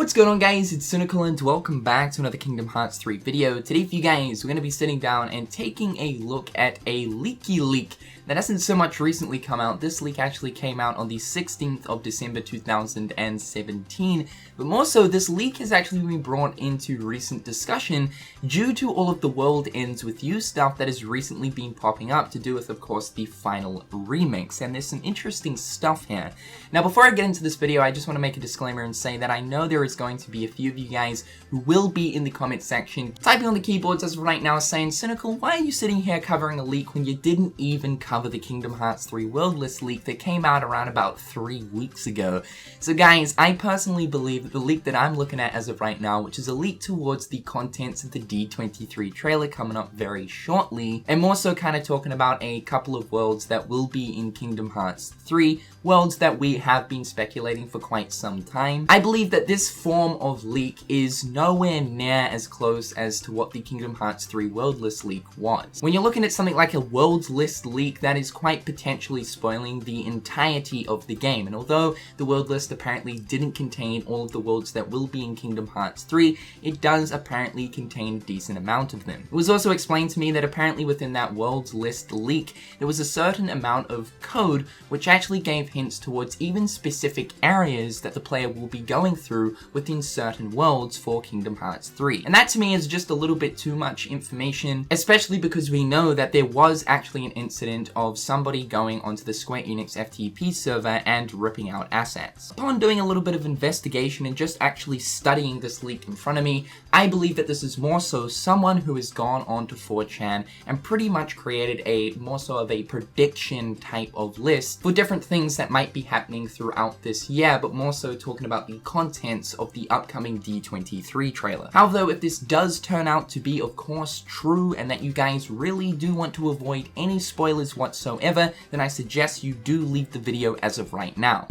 what's going on, guys? It's Cynical and welcome back to another Kingdom Hearts 3 video. Today for you guys, we're going to be sitting down and taking a look at a leaky leak that hasn't so much recently come out. This leak actually came out on the 16th of December 2017, but more so, this leak has actually been brought into recent discussion due to all of the World Ends With You stuff that has recently been popping up to do with, of course, the final remix, and there's some interesting stuff here. Now, before I get into this video, I just want to make a disclaimer and say that I know there is going to be a few of you guys who will be in the comment section typing on the keyboards as of right now saying, Cynical, why are you sitting here covering a leak when you didn't even cover the Kingdom Hearts 3 World List leak that came out around about 3 weeks ago? So guys, I personally believe that the leak that I'm looking at as of right now, which is a leak towards the contents of the D23 trailer coming up very shortly, and more so kind of talking about a couple of worlds that will be in Kingdom Hearts 3, worlds that we have been speculating for quite some time. I believe that this form of leak is nowhere near as close as to what the Kingdom Hearts 3 World List leak was. When you're looking at something like a World List leak, that is quite potentially spoiling the entirety of the game, and although the World List apparently didn't contain all of the worlds that will be in Kingdom Hearts 3, it does apparently contain a decent amount of them. It was also explained to me that apparently within that World List leak, there was a certain amount of code which actually gave hints towards even specific areas that the player will be going through within certain worlds for Kingdom Hearts 3. And that to me is just a little bit too much information, especially because we know that there was actually an incident of somebody going onto the Square Enix FTP server and ripping out assets. Upon doing a little bit of investigation and just actually studying this leak in front of me, I believe that this is more so someone who has gone onto 4chan and pretty much created a more so of a prediction type of list for different things that might be happening throughout this year, but more so talking about the contents of the upcoming D23 trailer. However, if this does turn out to be, of course, true and that you guys really do want to avoid any spoilers whatsoever, then I suggest you do leave the video as of right now.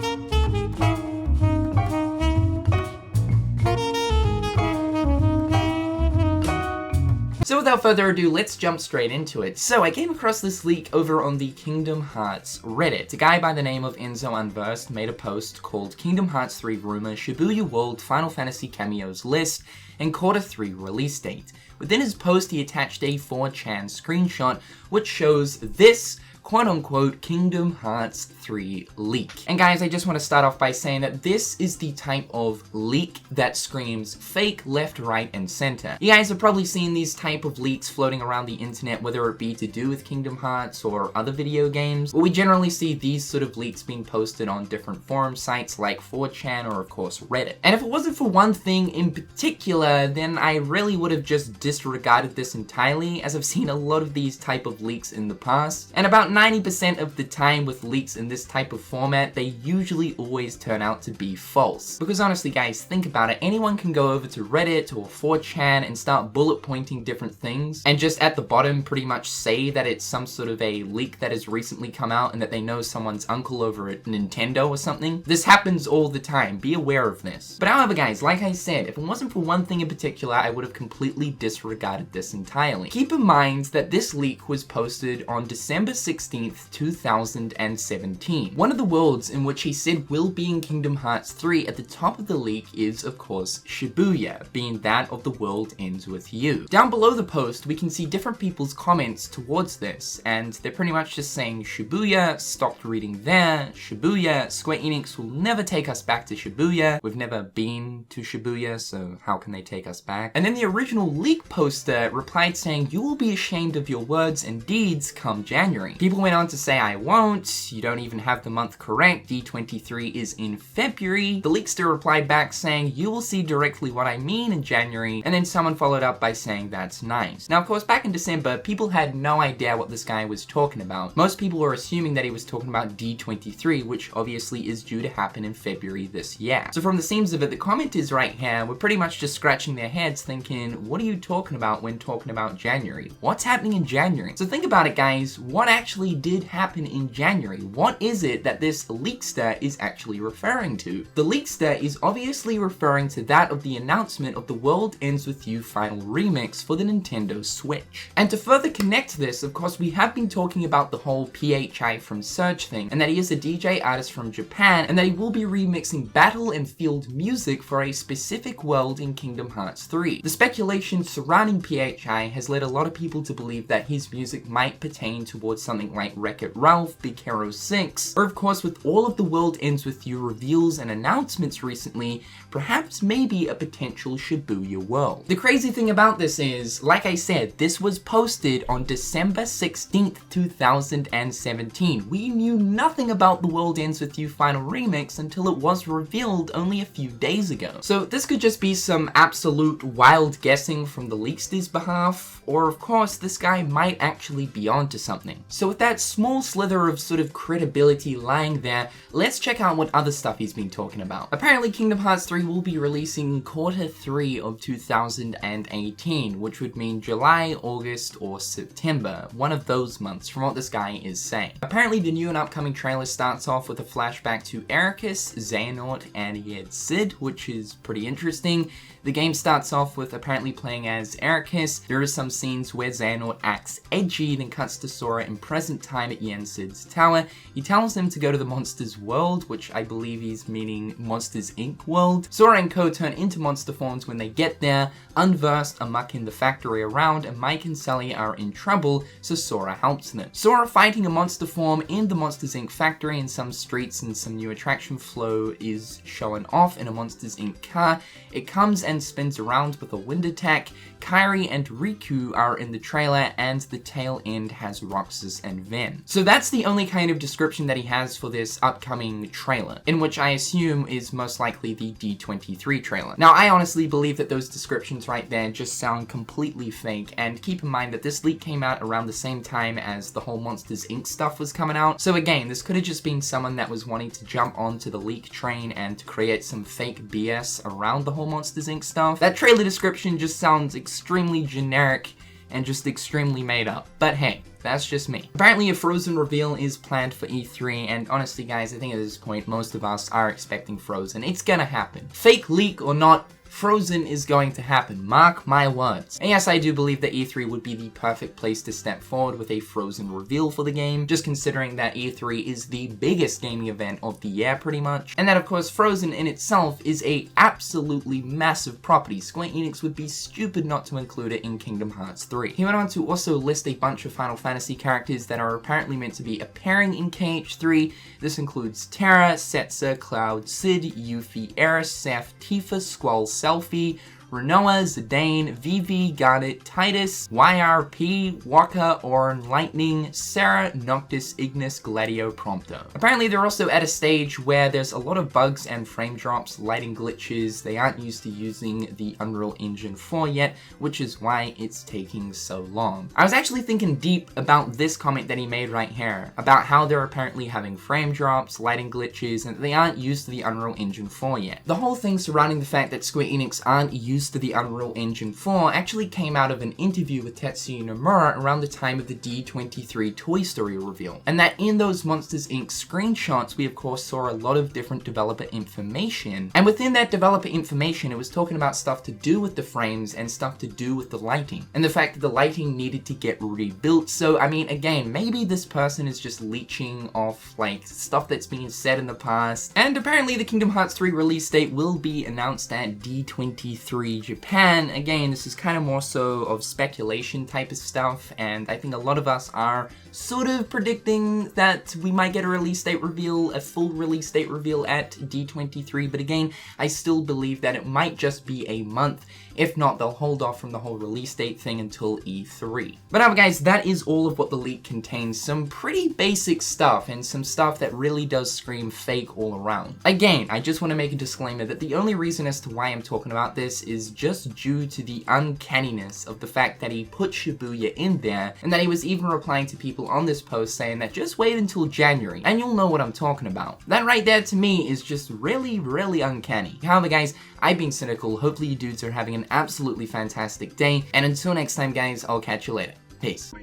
So without further ado, let's jump straight into it. So I came across this leak over on the Kingdom Hearts Reddit. A guy by the name of Enzo Unversed made a post called Kingdom Hearts 3 Rumor Shibuya World Final Fantasy Cameos List and Quarter 3 Release Date. Within his post, he attached a 4chan screenshot which shows this quote-unquote Kingdom Hearts 3 leak. And guys, I just want to start off by saying that this is the type of leak that screams fake left, right, and center. You guys have probably seen these type of leaks floating around the internet, whether it be to do with Kingdom Hearts or other video games, but we generally see these sort of leaks being posted on different forum sites like 4chan or of course Reddit. And if it wasn't for one thing in particular, then I really would have just disregarded this entirely, as I've seen a lot of these type of leaks in the past, and about 90% of the time with leaks in this type of format, they usually always turn out to be false. Because honestly guys, think about it, anyone can go over to Reddit or 4chan and start bullet pointing different things, and just at the bottom pretty much say that it's some sort of a leak that has recently come out and that they know someone's uncle over at Nintendo or something. This happens all the time, be aware of this. But however guys, like I said, if it wasn't for one thing in particular, I would have completely disregarded this entirely. Keep in mind that this leak was posted on December 16th, 2017. One of the worlds in which he said will be in Kingdom Hearts 3 at the top of the leak is, of course, Shibuya, being that of the World Ends With You. Down below the post, we can see different people's comments towards this, and they're pretty much just saying Shibuya, stopped reading there, Shibuya, Square Enix will never take us back to Shibuya, we've never been to Shibuya, so how can they take us back? And then the original leak poster replied saying, you will be ashamed of your words and deeds come January. People went on to say, I won't, you don't even have the month correct, D23 is in February. The leakster replied back saying, you will see directly what I mean in January, and then someone followed up by saying that's nice. Now of course back in December, people had no idea what this guy was talking about. Most people were assuming that he was talking about D23, which obviously is due to happen in February this year. So from the seams of it, the commenters right here were pretty much just scratching their heads thinking, what are you talking about when talking about January? What's happening in January? So think about it guys, what actually actually did happen in January? What is it that this leakster is actually referring to? The leakster is obviously referring to that of the announcement of the World Ends With You Final Remix for the Nintendo Switch. And to further connect this, of course, we have been talking about the whole PHI from Surge thing, and that he is a DJ artist from Japan, and that he will be remixing battle and field music for a specific world in Kingdom Hearts 3. The speculation surrounding PHI has led a lot of people to believe that his music might pertain towards something like Wreck-It Ralph, Big Hero 6, or of course with all of the World Ends With You reveals and announcements recently, perhaps maybe a potential Shibuya world. The crazy thing about this is, like I said, this was posted on December 16th, 2017. We knew nothing about the World Ends With You Final Remix until it was revealed only a few days ago. So this could just be some absolute wild guessing from the leakster's behalf, or of course this guy might actually be onto something. So with that small slither of sort of credibility lying there, let's check out what other stuff he's been talking about. Apparently Kingdom Hearts 3 will be releasing Q3 of 2018, which would mean July, August, or September, one of those months from what this guy is saying. Apparently the new and upcoming trailer starts off with a flashback to Ericus, Xehanort, and Yed Sid, which is pretty interesting. The game starts off with apparently playing as Ericus. There are some scenes where Xehanort acts edgy, then cuts to Sora in present time at Yen Sid's tower. He tells him to go to the Monsters World, which I believe he's meaning Monsters Inc. world. Sora and Co turn into monster forms when they get there. Unversed are mucking the factory around, and Mike and Sully are in trouble, so Sora helps them. Sora fighting a monster form in the Monsters Inc. factory in some streets, and some new attraction flow is showing off in a Monsters Inc. car. It comes and spins around with a wind attack. Kairi and Riku are in the trailer, and the tail end has Roxas and Ven. So that's the only kind of description that he has for this upcoming trailer, in which I assume is most likely the D23 trailer. Now, I honestly believe that those descriptions right there just sound completely fake, and keep in mind that this leak came out around the same time as the whole Monsters Inc. stuff was coming out. So again, this could have just been someone that was wanting to jump onto the leak train and to create some fake BS around the whole Monsters Inc. stuff. That trailer description just sounds extremely generic and just extremely made up. But hey, that's just me. Apparently a Frozen reveal is planned for E3, and honestly guys, I think at this point most of us are expecting Frozen. It's gonna happen. Fake leak or not, Frozen is going to happen, mark my words. And yes, I do believe that E3 would be the perfect place to step forward with a Frozen reveal for the game, just considering that E3 is the biggest gaming event of the year pretty much, and that of course Frozen in itself is a absolutely massive property. Square Enix would be stupid not to include it in Kingdom Hearts 3. He went on to also list a bunch of Final Fantasy characters that are apparently meant to be appearing in KH3. This includes Terra, Setzer, Cloud, Sid, Yuffie, Eris, Seth, Tifa, Squall, Selfie, Renoa, Zidane, Vivi, Garnet, Titus, YRP, Waka, Orn, Lightning, Sarah, Noctis, Ignis, Gladio, Prompto. Apparently they're also at a stage where there's a lot of bugs and frame drops, lighting glitches. They aren't used to using the Unreal Engine 4 yet, which is why it's taking so long. I was actually thinking deep about this comment that he made right here, about how they're apparently having frame drops, lighting glitches, and they aren't used to the Unreal Engine 4 yet. The whole thing surrounding the fact that Square Enix aren't used to the Unreal Engine 4 actually came out of an interview with Tetsuya Nomura around the time of the D23 Toy Story reveal, and that in those Monsters Inc. screenshots we of course saw a lot of different developer information, and within that developer information it was talking about stuff to do with the frames and stuff to do with the lighting, and the fact that the lighting needed to get rebuilt. So I mean, again, maybe this person is just leeching off like stuff that's been said in the past. And apparently the Kingdom Hearts 3 release date will be announced at D23 Japan. Again, this is kind of more so of speculation type of stuff, and I think a lot of us are sort of predicting that we might get a release date reveal, a full release date reveal at D23, but again, I still believe that it might just be a month. If not, they'll hold off from the whole release date thing until E3. But now guys, that is all of what the leak contains. Some pretty basic stuff, and some stuff that really does scream fake all around. Again, I just want to make a disclaimer that the only reason as to why I'm talking about this is just due to the uncanniness of the fact that he put Shibuya in there, and that he was even replying to people on this post saying that just wait until January, and you'll know what I'm talking about. That right there to me is just really, really uncanny. However guys, I've been Cynical. Hopefully you dudes are having an absolutely fantastic day, and until next time guys, I'll catch you later. Peace.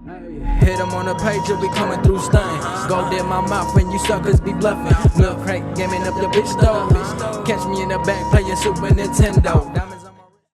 Hit him on the page, you'll be coming through stunning. Gold in my mouth when you suckers be bluffing. Milk crank, gaming up the bitch though. Catch me in the back playing Super Nintendo.